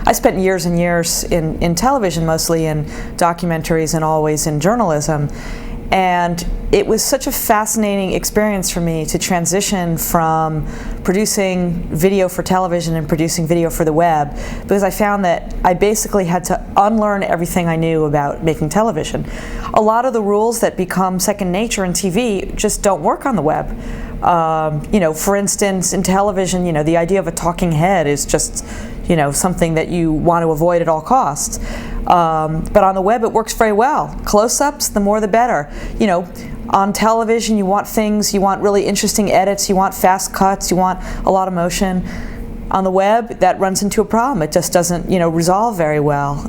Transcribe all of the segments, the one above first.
I spent years and years in television, mostly in documentaries and always in journalism. And it was such a fascinating experience for me to transition from producing video for television and producing video for the web, because I found that I basically had to unlearn everything I knew about making television. A lot of the rules that become second nature in TV just don't work on the web. For instance, in television, the idea of a talking head is just, something that you want to avoid at all costs. But on the web, it works very well. Close-ups, the more the better. On television, you want really interesting edits, you want fast cuts, you want a lot of motion. On the web, that runs into a problem. It just doesn't, resolve very well.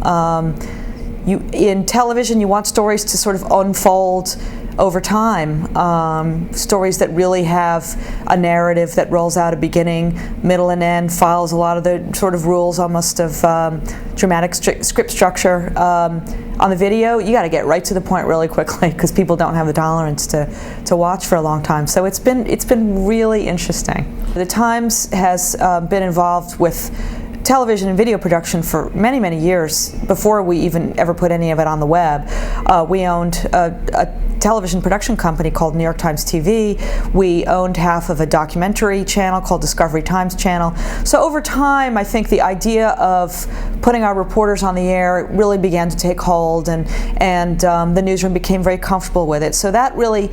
In television, you want stories to sort of unfold over time, stories that really have a narrative that rolls out a beginning, middle, and end, follows a lot of the sort of rules almost of dramatic script structure. On the video, you got to get right to the point really quickly because people don't have the tolerance to watch for a long time. So it's been really interesting. The Times has been involved with television and video production for many, many years before we even ever put any of it on the web. We owned a television production company called New York Times TV. We owned half of a documentary channel called Discovery Times Channel. So over time, I think the idea of putting our reporters on the air really began to take hold, and the newsroom became very comfortable with it. So that really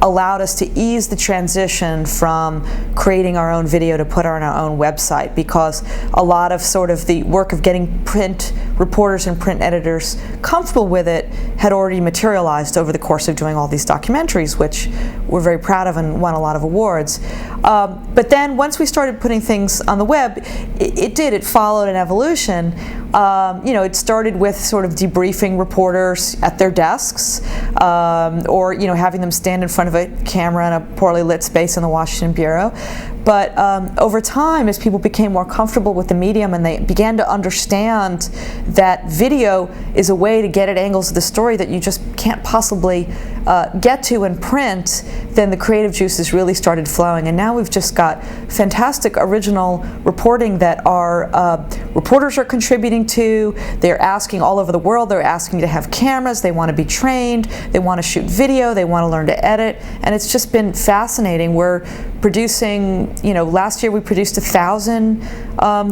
allowed us to ease the transition from creating our own video to put on our own website, because a lot of sort of the work of getting print reporters and print editors comfortable with it had already materialized over the course of doing all these documentaries, which we're very proud of and won a lot of awards. But then once we started putting things on the web, it followed an evolution. It started with sort of debriefing reporters at their desks, or having them stand in front of a camera in a poorly lit space in the Washington Bureau. But over time, as people became more comfortable with the medium and they began to understand that video is a way to get at angles of the story that you just can't possibly get to in print, then the creative juices really started flowing. And now we've just got fantastic original reporting that our reporters are contributing to. They're asking all over the world, they're asking to have cameras, they want to be trained, they want to shoot video, they want to learn to edit, and it's just been fascinating. We're producing, last year we produced 1,000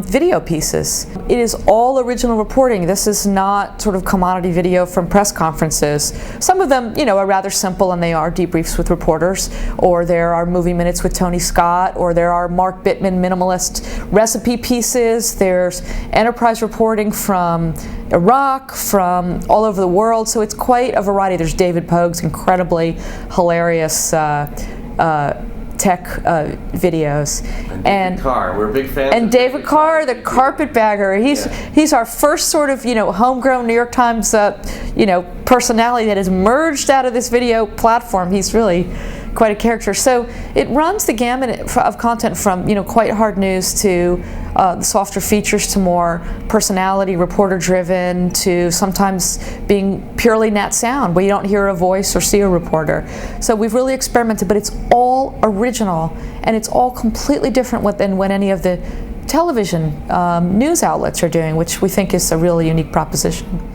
video pieces. It is all original reporting. This is not sort of commodity video from press conferences. Some of them, are rather simple, and they are debriefs with reporters, or there are movie minutes with Tony Scott, or there are Mark Bittman minimalist recipe pieces. There's enterprise reporting from Iraq, from all over the world, so it's quite a variety. There's David Pogue's incredibly hilarious tech videos, and David Carr, we're big fans. And David Carr, the Carpetbagger, he's our first sort of homegrown New York Times personality that has merged out of this video platform. He's really quite a character. So it runs the gamut of content from quite hard news to the softer features to more personality, reporter-driven, to sometimes being purely nat sound, where you don't hear a voice or see a reporter. So we've really experimented, but it's all original, and it's all completely different than what any of the television news outlets are doing, which we think is a really unique proposition.